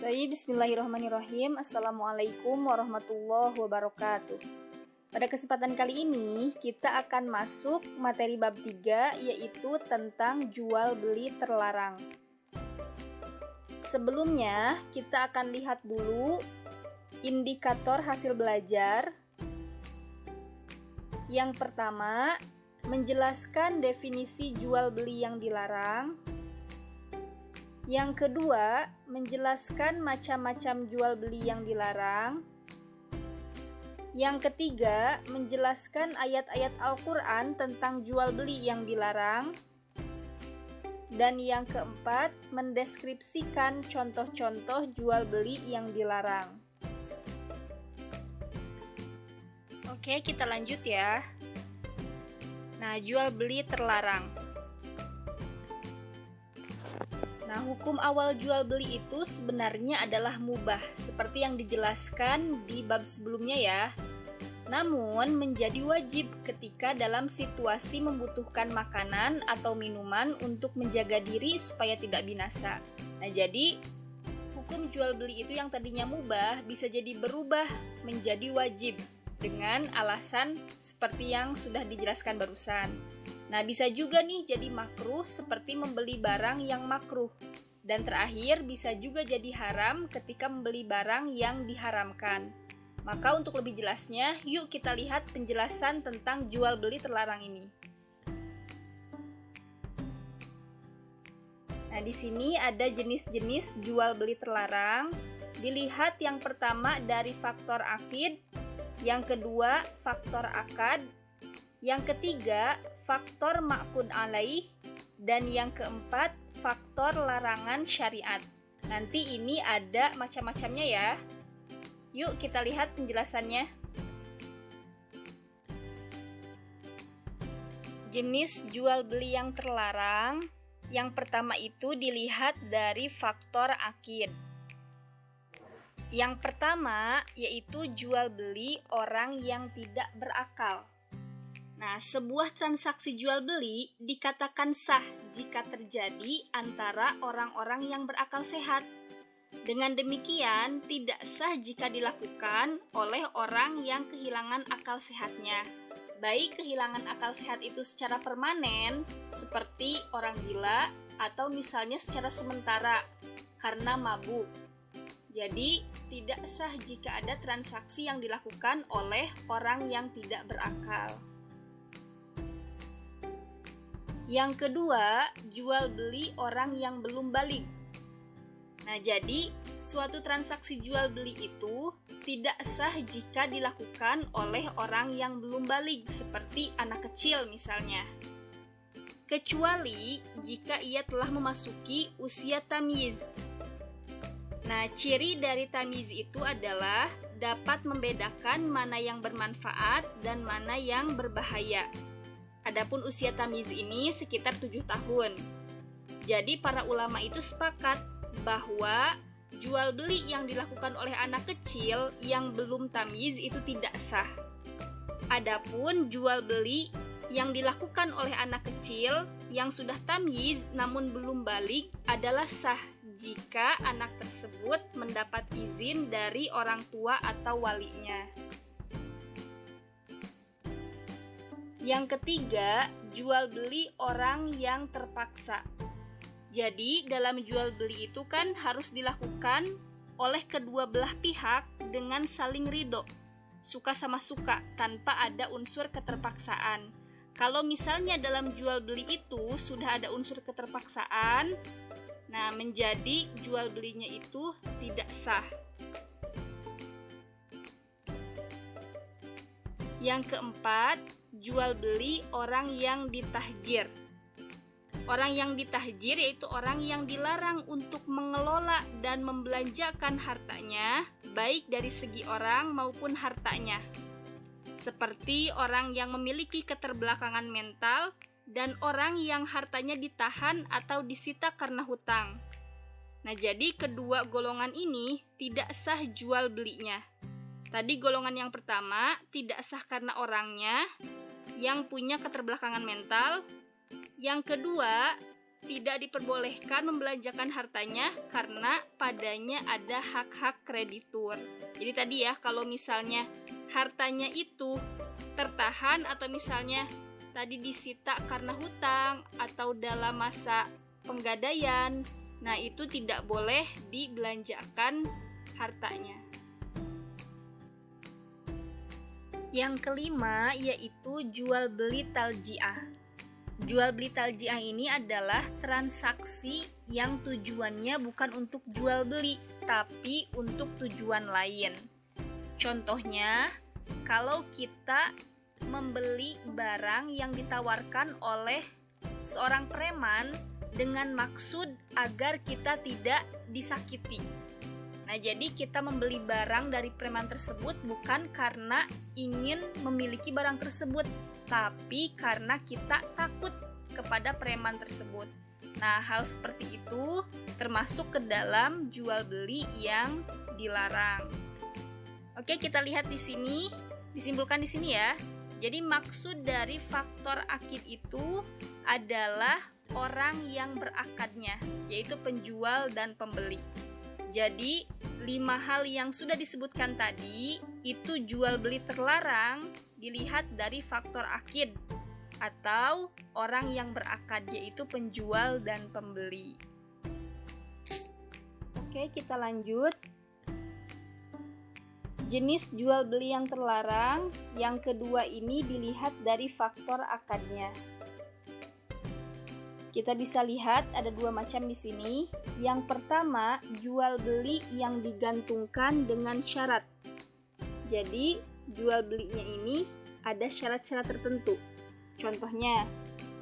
Bismillahirrahmanirrahim. Assalamualaikum warahmatullahi wabarakatuh. Pada kesempatan kali ini kita akan masuk materi bab 3, yaitu tentang jual beli terlarang. Sebelumnya kita akan lihat dulu indikator hasil belajar. Yang pertama, menjelaskan definisi jual beli yang dilarang. Yang kedua, menjelaskan macam-macam jual beli yang dilarang. Yang ketiga, menjelaskan ayat-ayat Al-Quran tentang jual beli yang dilarang. Dan yang keempat, mendeskripsikan contoh-contoh jual beli yang dilarang. Oke, kita lanjut ya. Nah, jual beli terlarang. Nah, hukum awal jual beli itu sebenarnya adalah mubah, seperti yang dijelaskan di bab sebelumnya ya. Namun, menjadi wajib ketika dalam situasi membutuhkan makanan atau minuman untuk menjaga diri supaya tidak binasa. Nah, jadi hukum jual beli itu yang tadinya mubah bisa jadi berubah menjadi wajib dengan alasan seperti yang sudah dijelaskan barusan. Nah, bisa juga nih jadi makruh seperti membeli barang yang makruh. Dan terakhir, bisa juga jadi haram ketika membeli barang yang diharamkan. Maka untuk lebih jelasnya, yuk kita lihat penjelasan tentang jual beli terlarang ini. Nah, di sini ada jenis-jenis jual beli terlarang. Dilihat yang pertama dari faktor akid, yang kedua faktor akad, yang ketiga faktor ma'qud alaih, dan yang keempat faktor larangan syariat. Nanti ini ada macam-macamnya ya. Yuk kita lihat penjelasannya. Jenis jual beli yang terlarang, yang pertama itu dilihat dari faktor akid. Yang pertama yaitu jual beli orang yang tidak berakal. Nah, sebuah transaksi jual beli dikatakan sah jika terjadi antara orang-orang yang berakal sehat. Dengan demikian, tidak sah jika dilakukan oleh orang yang kehilangan akal sehatnya. Baik kehilangan akal sehat itu secara permanen, seperti orang gila, atau misalnya secara sementara, karena mabuk. Jadi, tidak sah jika ada transaksi yang dilakukan oleh orang yang tidak berakal. Yang kedua, jual beli orang yang belum baligh. Nah, jadi suatu transaksi jual beli itu tidak sah jika dilakukan oleh orang yang belum baligh, seperti anak kecil misalnya. Kecuali jika ia telah memasuki usia tamyiz. Nah, ciri dari tamyiz itu adalah dapat membedakan mana yang bermanfaat dan mana yang berbahaya. Adapun usia tamyiz ini sekitar 7 tahun. Jadi para ulama itu sepakat bahwa jual beli yang dilakukan oleh anak kecil yang belum tamyiz itu tidak sah. Adapun jual beli yang dilakukan oleh anak kecil yang sudah tamyiz namun belum baligh adalah sah jika anak tersebut mendapat izin dari orang tua atau walinya. Yang ketiga, jual beli orang yang terpaksa. Jadi, dalam jual beli itu kan harus dilakukan oleh kedua belah pihak dengan saling ridho, suka sama suka, tanpa ada unsur keterpaksaan. Kalau misalnya dalam jual beli itu sudah ada unsur keterpaksaan, nah menjadi jual belinya itu tidak sah. Yang keempat, jual beli orang yang ditahjir. Orang yang ditahjir yaitu orang yang dilarang untuk mengelola dan membelanjakan hartanya, baik dari segi orang maupun hartanya. Seperti orang yang memiliki keterbelakangan mental dan orang yang hartanya ditahan atau disita karena hutang. Nah, jadi kedua golongan ini tidak sah jual belinya. Tadi golongan yang pertama tidak sah karena orangnya yang punya keterbelakangan mental. Yang kedua, tidak diperbolehkan membelanjakan hartanya karena padanya ada hak-hak kreditur. Jadi tadi ya, kalau misalnya hartanya itu tertahan atau misalnya tadi disita karena hutang atau dalam masa penggadaian, nah itu tidak boleh dibelanjakan hartanya. Yang kelima yaitu jual beli taljiah. Jual beli taljiah ini adalah transaksi yang tujuannya bukan untuk jual beli, tapi untuk tujuan lain. Contohnya, kalau kita membeli barang yang ditawarkan oleh seorang preman dengan maksud agar kita tidak disakiti. Nah, jadi kita membeli barang dari preman tersebut bukan karena ingin memiliki barang tersebut, tapi karena kita takut kepada preman tersebut. Nah, hal seperti itu termasuk ke dalam jual beli yang dilarang. Oke, kita lihat di sini, disimpulkan di sini ya. Jadi maksud dari faktor akid itu adalah orang yang berakadnya, yaitu penjual dan pembeli. Jadi 5 hal yang sudah disebutkan tadi itu jual beli terlarang dilihat dari faktor akid atau orang yang berakad, yaitu penjual dan pembeli. Oke, kita lanjut. Jenis jual beli yang terlarang yang kedua ini dilihat dari faktor akadnya. Kita bisa lihat ada 2 macam di sini. Yang pertama, jual beli yang digantungkan dengan syarat. Jadi, jual belinya ini ada syarat-syarat tertentu. Contohnya,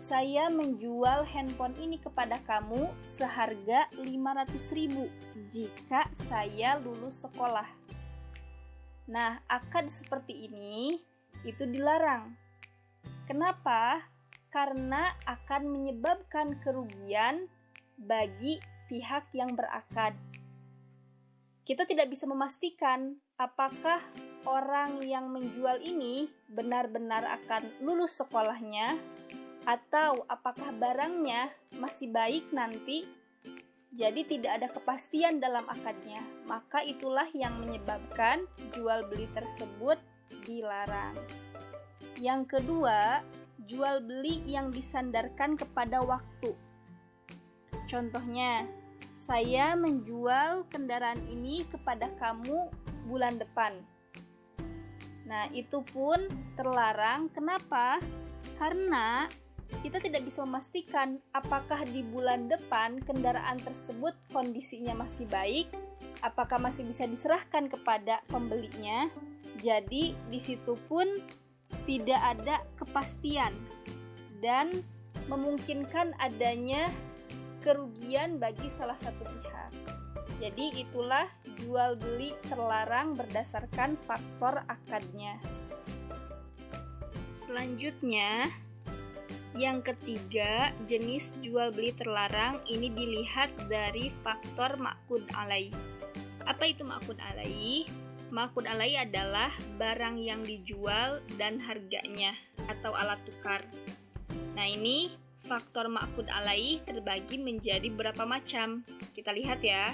saya menjual handphone ini kepada kamu seharga 500.000 jika saya lulus sekolah. Nah, akad seperti ini itu dilarang. Kenapa? Karena akan menyebabkan kerugian bagi pihak yang berakad. Kita tidak bisa memastikan apakah orang yang menjual ini benar-benar akan lulus sekolahnya atau apakah barangnya masih baik nanti. Jadi tidak ada kepastian dalam akadnya. Maka itulah yang menyebabkan jual beli tersebut dilarang. Yang kedua, jual beli yang disandarkan kepada waktu. Contohnya, saya menjual kendaraan ini kepada kamu bulan depan. Nah, itu pun terlarang. Kenapa? Karena kita tidak bisa memastikan apakah di bulan depan kendaraan tersebut kondisinya masih baik, apakah masih bisa diserahkan kepada pembelinya. Jadi, di situ pun tidak ada kepastian dan memungkinkan adanya kerugian bagi salah satu pihak. Jadi itulah jual beli terlarang berdasarkan faktor akadnya. Selanjutnya, yang ketiga, jenis jual beli terlarang ini dilihat dari faktor ma'qud alaih. Apa itu ma'qud alaih? Ma'qud alaih adalah barang yang dijual dan harganya atau alat tukar. Nah, ini faktor ma'qud alaih terbagi menjadi berapa macam. Kita lihat ya.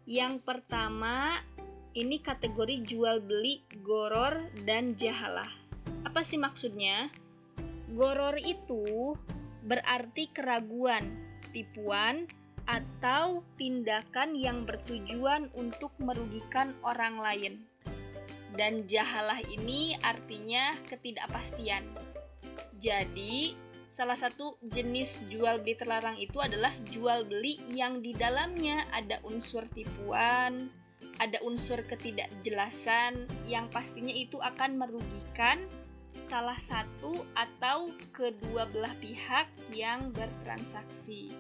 Yang pertama, ini kategori jual beli goror dan jahalah. Apa sih maksudnya? Goror itu berarti keraguan, tipuan, atau tindakan yang bertujuan untuk merugikan orang lain. Dan jahalah ini artinya ketidakpastian. Jadi, salah satu jenis jual beli terlarang itu adalah jual beli yang di dalamnya ada unsur tipuan, ada unsur ketidakjelasan yang pastinya itu akan merugikan salah satu atau kedua belah pihak yang bertransaksi.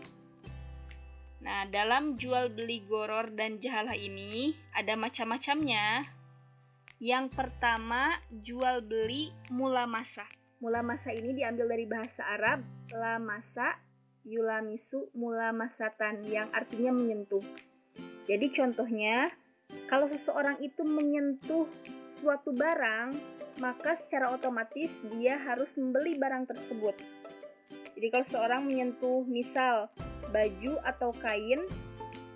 Nah, dalam jual beli goror dan jahalah ini ada macam-macamnya. Yang pertama, jual beli mulamasa. Mulamasa ini diambil dari bahasa Arab lamasa yulamisu mulamasatan yang artinya menyentuh. Jadi contohnya, kalau seseorang itu menyentuh suatu barang, maka secara otomatis dia harus membeli barang tersebut. Jadi kalau seorang menyentuh misal baju atau kain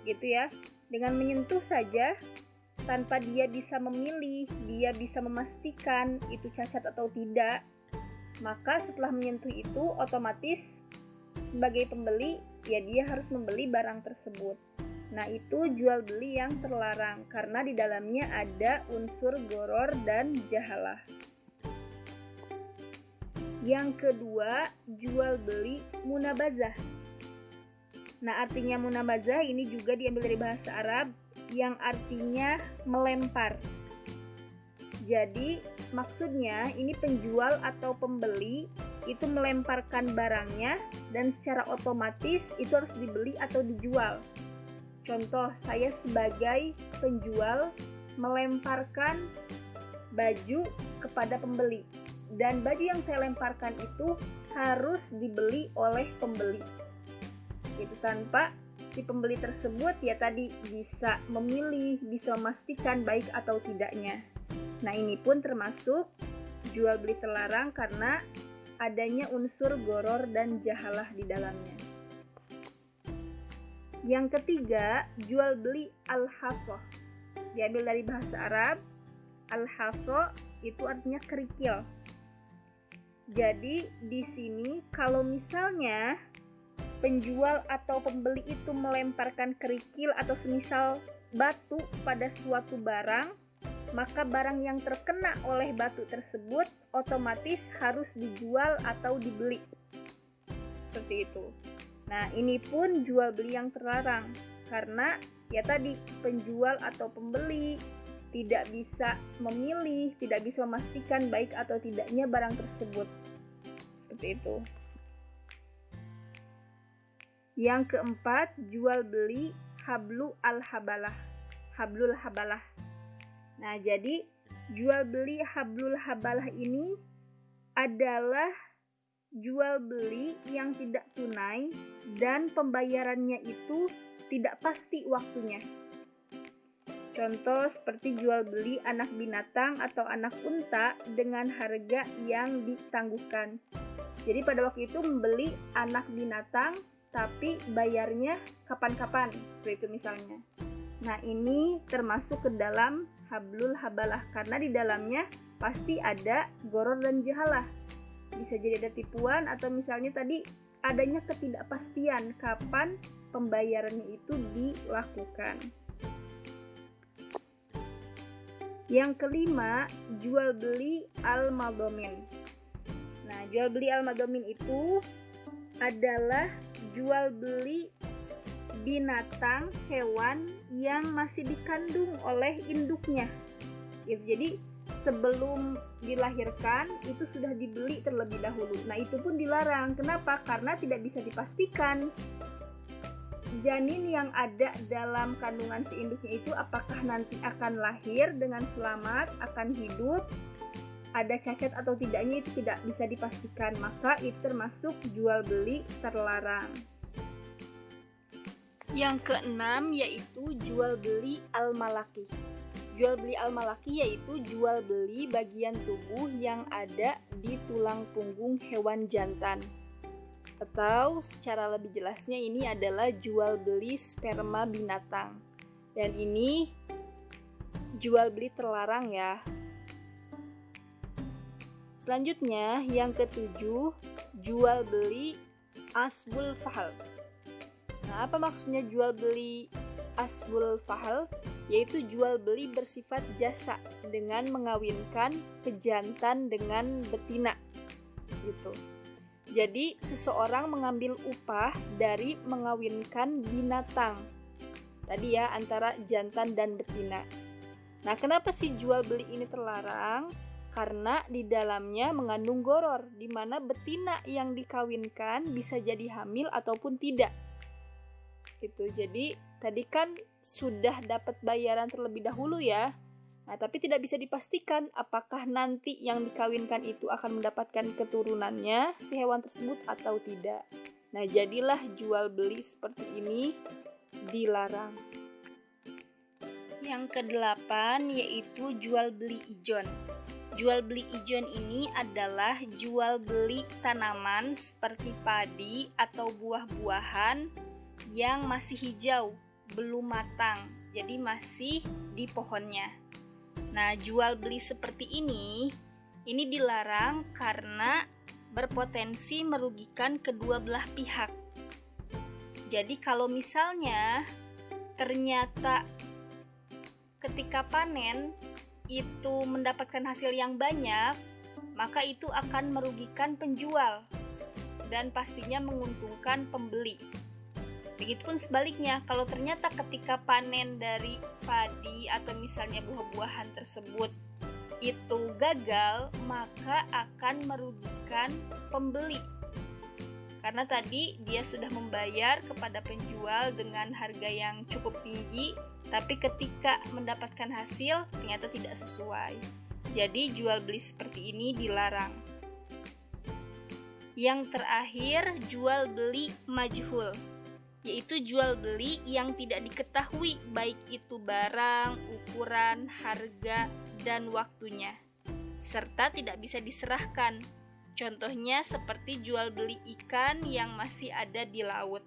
gitu ya, dengan menyentuh saja tanpa dia bisa memilih, dia bisa memastikan itu cacat atau tidak, maka setelah menyentuh itu otomatis sebagai pembeli ya dia harus membeli barang tersebut. Nah, itu jual beli yang terlarang karena di dalamnya ada unsur gharar dan jahalah. Yang kedua, jual beli munabazah. Nah, artinya munabazah ini juga diambil dari bahasa Arab yang artinya melempar. Jadi, maksudnya ini penjual atau pembeli itu melemparkan barangnya dan secara otomatis itu harus dibeli atau dijual. Contoh, saya sebagai penjual melemparkan baju kepada pembeli dan baju yang saya lemparkan itu harus dibeli oleh pembeli. Itu tanpa si pembeli tersebut ya tadi bisa memilih, bisa memastikan baik atau tidaknya. Nah, ini pun termasuk jual beli terlarang karena adanya unsur gharar dan jahalah di dalamnya. Yang ketiga, jual beli al-hasoh. Diambil dari bahasa Arab, al-hasoh itu artinya kerikil. Jadi di sini kalau misalnya penjual atau pembeli itu melemparkan kerikil atau semisal batu pada suatu barang, maka barang yang terkena oleh batu tersebut otomatis harus dijual atau dibeli. Seperti itu. Nah, ini pun jual beli yang terlarang karena ya tadi penjual atau pembeli tidak bisa memilih, tidak bisa memastikan baik atau tidaknya barang tersebut. Seperti itu. Yang keempat, jual beli hablul habalah. Hablul habalah. Nah, jadi jual beli hablul habalah ini adalah jual beli yang tidak tunai dan pembayarannya itu tidak pasti waktunya. Contoh seperti jual beli anak binatang atau anak unta dengan harga yang ditangguhkan. Jadi pada waktu itu membeli anak binatang tapi bayarnya kapan-kapan, seperti itu misalnya. Nah, ini termasuk ke dalam hablul habalah karena di dalamnya pasti ada gharar dan jahalah. Bisa jadi ada tipuan atau misalnya tadi adanya ketidakpastian kapan pembayarannya itu dilakukan. Yang kelima, jual beli al-madhamin. Nah, jual beli al-madhamin itu adalah jual beli binatang, hewan yang masih dikandung oleh induknya. Jadi sebelum dilahirkan itu sudah dibeli terlebih dahulu. Nah, itu pun dilarang. Kenapa? Karena tidak bisa dipastikan janin yang ada dalam kandungan si induknya itu apakah nanti akan lahir dengan selamat, akan hidup, ada cacat atau tidaknya itu tidak bisa dipastikan. Maka itu termasuk jual beli terlarang. Yang keenam yaitu jual beli al-malaki. Jual beli al-malaki yaitu jual beli bagian tubuh yang ada di tulang punggung hewan jantan. Atau secara lebih jelasnya ini adalah jual beli sperma binatang. Dan ini jual beli terlarang ya. Selanjutnya yang ketujuh, jual beli asbul fahl. Nah, apa maksudnya jual beli asbul fahl? Yaitu jual beli bersifat jasa dengan mengawinkan pejantan dengan betina gitu. Jadi seseorang mengambil upah dari mengawinkan binatang tadi ya antara jantan dan betina. Nah, kenapa sih jual beli ini terlarang? Karena di dalamnya mengandung gharar, di mana betina yang dikawinkan bisa jadi hamil ataupun tidak. Gitu. Jadi tadi kan sudah dapat bayaran terlebih dahulu ya. Nah, tapi tidak bisa dipastikan apakah nanti yang dikawinkan itu akan mendapatkan keturunannya si hewan tersebut atau tidak. Nah, jadilah jual beli seperti ini dilarang. Yang kedelapan yaitu jual beli ijon. Jual beli ijon ini adalah jual beli tanaman seperti padi atau buah-buahan yang masih hijau, belum matang, jadi masih di pohonnya. Nah, jual beli seperti ini dilarang karena berpotensi merugikan kedua belah pihak. Jadi kalau misalnya ternyata ketika panen itu mendapatkan hasil yang banyak, maka itu akan merugikan penjual dan pastinya menguntungkan pembeli. Begitupun sebaliknya, kalau ternyata ketika panen dari padi atau misalnya buah-buahan tersebut itu gagal, maka akan merugikan pembeli. Karena tadi dia sudah membayar kepada penjual dengan harga yang cukup tinggi, tapi ketika mendapatkan hasil ternyata tidak sesuai. Jadi jual beli seperti ini dilarang. Yang terakhir, jual beli majhul, yaitu jual beli yang tidak diketahui baik itu barang, ukuran, harga, dan waktunya, serta tidak bisa diserahkan. Contohnya seperti jual beli ikan yang masih ada di laut.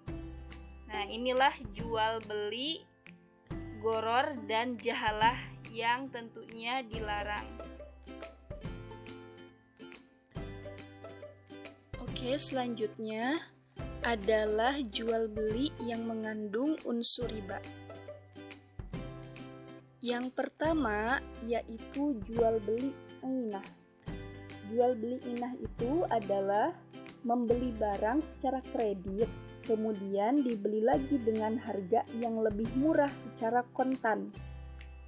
Nah, inilah jual beli goror dan jahalah yang tentunya dilarang. Oke, selanjutnya adalah jual beli yang mengandung unsur riba. Yang pertama yaitu jual beli inah. Jual beli inah itu adalah membeli barang secara kredit, kemudian dibeli lagi dengan harga yang lebih murah secara kontan.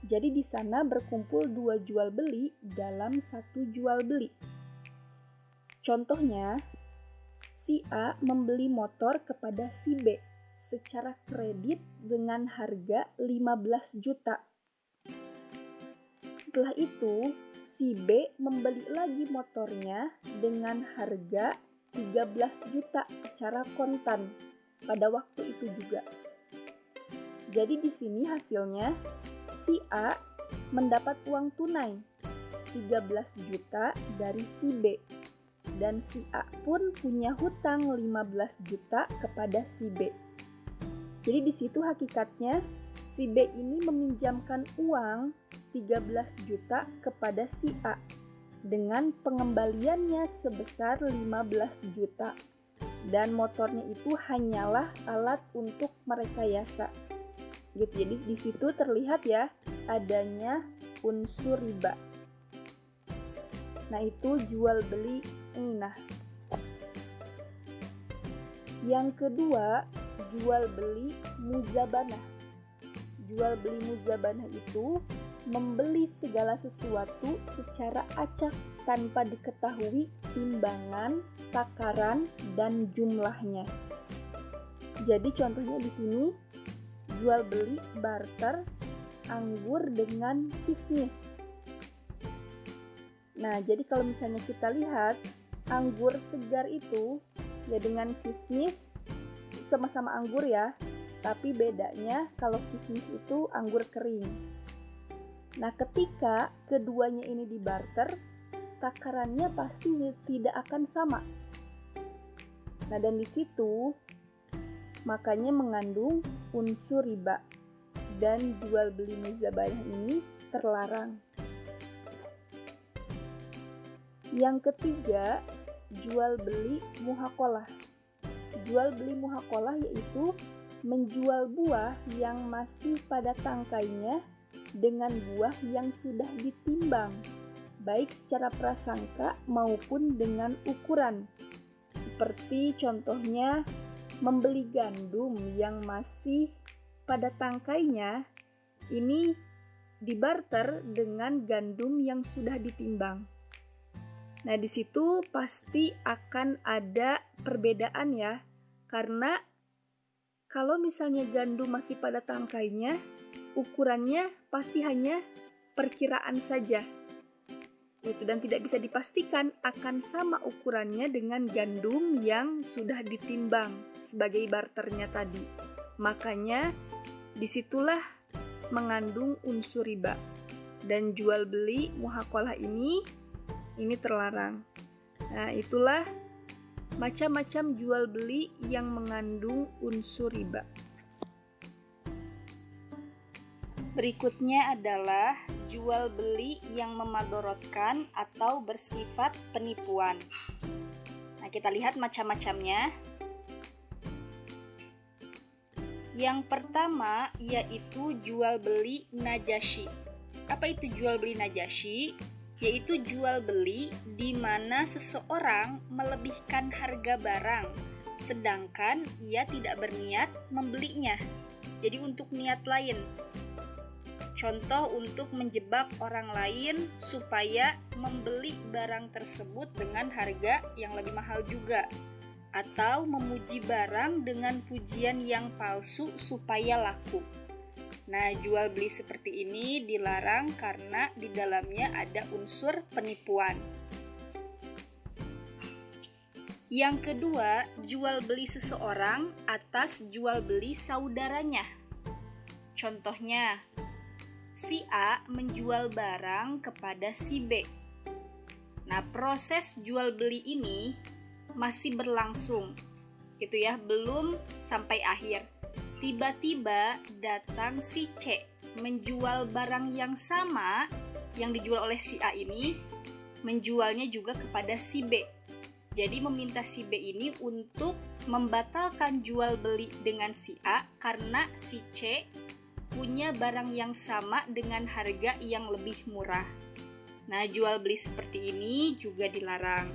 Jadi di sana berkumpul dua jual beli dalam satu jual beli. Contohnya, si A membeli motor kepada si B secara kredit dengan harga 15 juta. Setelah itu, si B membeli lagi motornya dengan harga 13 juta secara kontan pada waktu itu juga. Jadi di sini hasilnya si A mendapat uang tunai 13 juta dari si B dan si A pun punya hutang 15 juta kepada si B. Jadi di situ hakikatnya si B ini meminjamkan uang 13 juta kepada si A dengan pengembaliannya sebesar 15 juta dan motornya itu hanyalah alat untuk merekayasa. Gitu. Jadi di situ terlihat ya adanya unsur riba. Nah, itu jual beli inah. Yang kedua, jual beli muzabanah. Jual beli muzabanah itu membeli segala sesuatu secara acak tanpa diketahui timbangan, takaran, dan jumlahnya. Jadi contohnya di sini jual beli barter anggur dengan kismis. Nah, jadi kalau misalnya kita lihat anggur segar itu ya dengan kismis sama-sama anggur ya, tapi bedanya kalau kismis itu anggur kering. Nah, ketika keduanya ini dibarter, takarannya pasti tidak akan sama. Nah, dan di situ makanya mengandung unsur riba dan jual beli muzabanah ini terlarang. Yang ketiga, jual beli muhaqalah. Jual beli muhaqalah yaitu menjual buah yang masih pada tangkainya dengan buah yang sudah ditimbang, baik secara prasangka maupun dengan ukuran. Seperti contohnya membeli gandum yang masih pada tangkainya, ini dibarter dengan gandum yang sudah ditimbang. Nah, di situ pasti akan ada perbedaan ya, karena kalau misalnya gandum masih pada tangkainya, ukurannya pasti hanya perkiraan saja. Dan tidak bisa dipastikan akan sama ukurannya dengan gandum yang sudah ditimbang sebagai barternya tadi. Makanya disitulah mengandung unsur riba. Dan jual beli muhaqalah ini Ini terlarang. Nah, itulah macam-macam jual beli yang mengandung unsur riba. Berikutnya adalah jual beli yang memadorotkan atau bersifat penipuan. Nah, kita lihat macam-macamnya. Yang pertama yaitu jual beli najasyi. Apa itu jual beli najasyi? Yaitu jual beli di mana seseorang melebihkan harga barang, sedangkan ia tidak berniat membelinya. Jadi untuk niat lain. Contoh untuk menjebak orang lain supaya membeli barang tersebut dengan harga yang lebih mahal juga. Atau memuji barang dengan pujian yang palsu supaya laku. Nah, jual beli seperti ini dilarang karena di dalamnya ada unsur penipuan. Yang kedua, jual beli seseorang atas jual beli saudaranya. Contohnya, si A menjual barang kepada si B. Nah, proses jual beli ini masih berlangsung, gitu ya, belum sampai akhir. Tiba-tiba datang si C menjual barang yang sama yang dijual oleh si A ini, menjualnya juga kepada si B. Jadi meminta si B ini untuk membatalkan jual beli dengan si A karena si C punya barang yang sama dengan harga yang lebih murah. Nah, jual beli seperti ini juga dilarang.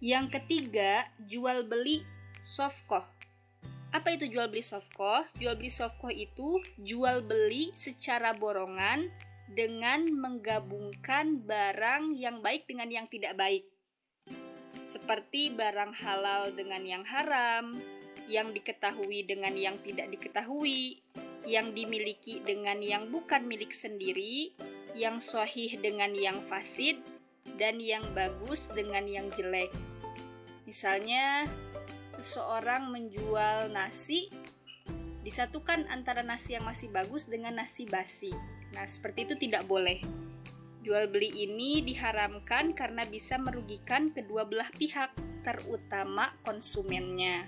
Yang ketiga, jual beli sofkoh. Apa itu jual beli sofkoh? Jual beli sofkoh itu jual beli secara borongan dengan menggabungkan barang yang baik dengan yang tidak baik. Seperti barang halal dengan yang haram, yang diketahui dengan yang tidak diketahui, yang dimiliki dengan yang bukan milik sendiri, yang sahih dengan yang fasid, dan yang bagus dengan yang jelek. Misalnya, seseorang menjual nasi, disatukan antara nasi yang masih bagus dengan nasi basi. Nah, seperti itu tidak boleh. Jual beli ini diharamkan karena bisa merugikan kedua belah pihak, terutama konsumennya.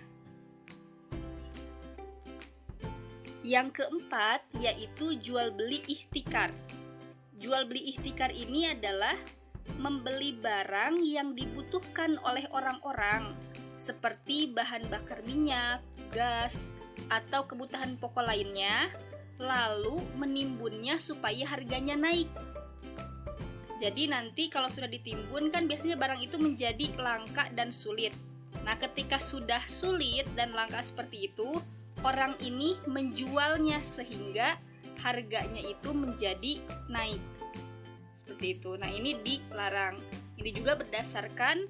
Yang keempat yaitu jual beli ihtikar. Jual beli ihtikar ini adalah membeli barang yang dibutuhkan oleh orang-orang seperti bahan bakar minyak, gas, atau kebutuhan pokok lainnya, lalu menimbunnya supaya harganya naik. Jadi nanti kalau sudah ditimbun kan biasanya barang itu menjadi langka dan sulit. Nah, ketika sudah sulit dan langka seperti itu, orang ini menjualnya sehingga harganya itu menjadi naik. Seperti itu. Nah, ini dilarang. Ini juga berdasarkan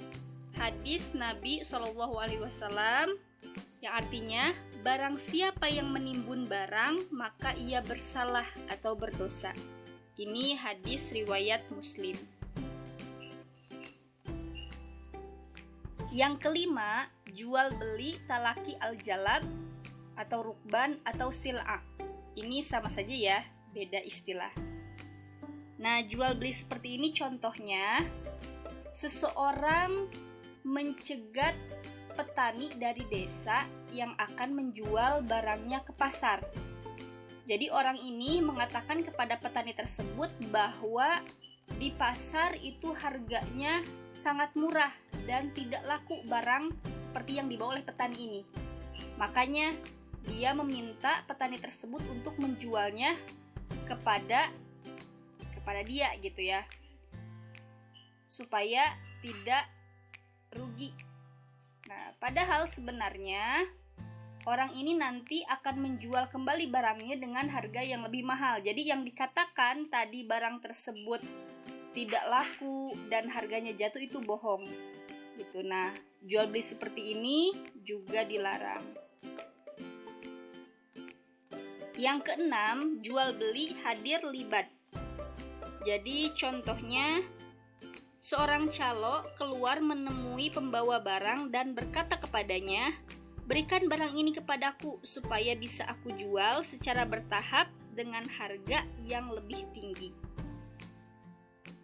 hadis Nabi SAW yang artinya barang siapa yang menimbun barang maka ia bersalah atau berdosa. Ini hadis riwayat Muslim. Yang kelima, jual beli talaki al-jalab atau rukban atau sil'ah. Ini sama saja ya, beda istilah. Nah, jual beli seperti ini contohnya, seseorang mencegat petani dari desa yang akan menjual barangnya ke pasar. Jadi orang ini mengatakan kepada petani tersebut bahwa di pasar itu harganya sangat murah dan tidak laku barang seperti yang dibawa oleh petani ini. Makanya dia meminta petani tersebut untuk menjualnya kepada dia gitu ya, supaya tidak rugi. Nah, padahal sebenarnya orang ini nanti akan menjual kembali barangnya dengan harga yang lebih mahal. Jadi yang dikatakan tadi barang tersebut tidak laku dan harganya jatuh itu bohong gitu. Nah, jual beli seperti ini juga dilarang. Yang keenam, jual beli hadir libat. Jadi contohnya, seorang calo keluar menemui pembawa barang dan berkata kepadanya, "Berikan barang ini kepadaku supaya bisa aku jual secara bertahap dengan harga yang lebih tinggi."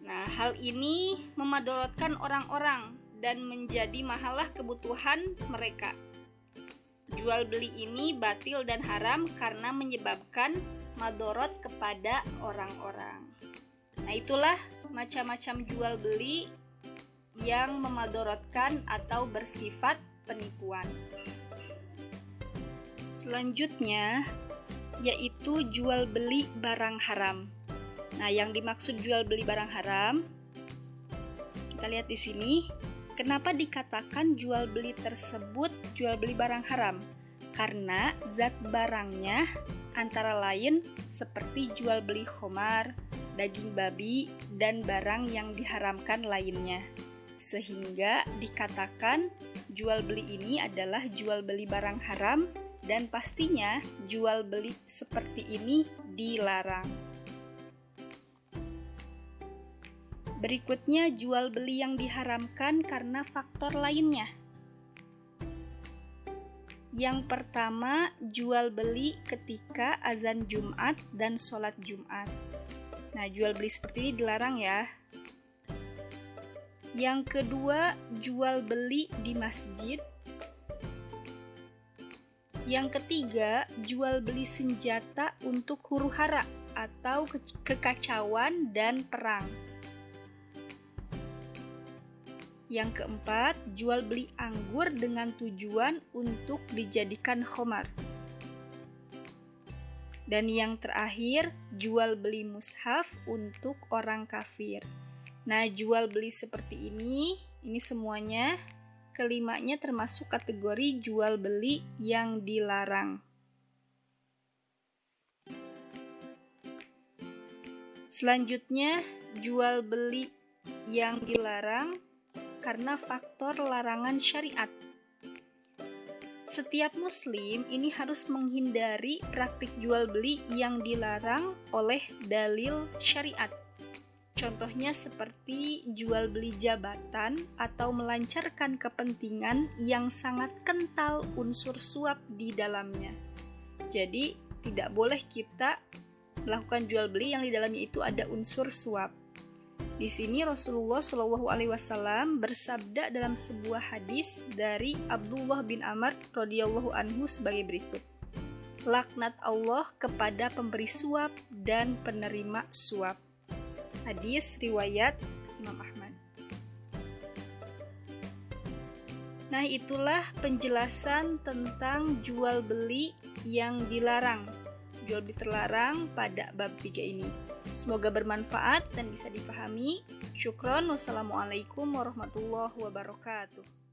Nah, hal ini memadorotkan orang-orang dan menjadi mahalah kebutuhan mereka. Jual beli ini batil dan haram karena menyebabkan madorot kepada orang-orang. Nah, itulah macam-macam jual beli yang memadorotkan atau bersifat penipuan. Selanjutnya yaitu jual beli barang haram. Nah, yang dimaksud jual beli barang haram, kita lihat di sini. Kenapa dikatakan jual beli tersebut jual beli barang haram? Karena zat barangnya antara lain seperti jual beli khamar, daging babi, dan barang yang diharamkan lainnya. Sehingga dikatakan jual beli ini adalah jual beli barang haram, dan pastinya jual beli seperti ini dilarang. Berikutnya, jual beli yang diharamkan karena faktor lainnya. Yang pertama, jual beli ketika azan Jumat dan sholat Jumat. Nah, jual beli seperti ini dilarang ya. Yang kedua, jual beli di masjid. Yang ketiga, jual beli senjata untuk huru-hara atau kekacauan dan perang. Yang keempat, jual beli anggur dengan tujuan untuk dijadikan khamar. Dan yang terakhir, jual beli mushaf untuk orang kafir. Nah, jual beli seperti ini semuanya, kelimanya termasuk kategori jual beli yang dilarang. Selanjutnya, jual beli yang dilarang karena faktor larangan syariat. Setiap muslim ini harus menghindari praktik jual beli yang dilarang oleh dalil syariat. Contohnya seperti jual beli jabatan atau melancarkan kepentingan yang sangat kental unsur suap di dalamnya. Jadi, tidak boleh kita melakukan jual beli yang di dalamnya itu ada unsur suap. Di sini Rasulullah SAW bersabda dalam sebuah hadis dari Abdullah bin Amr radhiyallahu anhu sebagai berikut. Laknat Allah kepada pemberi suap dan penerima suap. Hadis riwayat Imam Ahmad. Nah, itulah penjelasan tentang jual beli yang dilarang. Jual beli terlarang pada bab 3 ini. Semoga bermanfaat dan bisa dipahami. Syukron. Wassalamualaikum warahmatullahi wabarakatuh.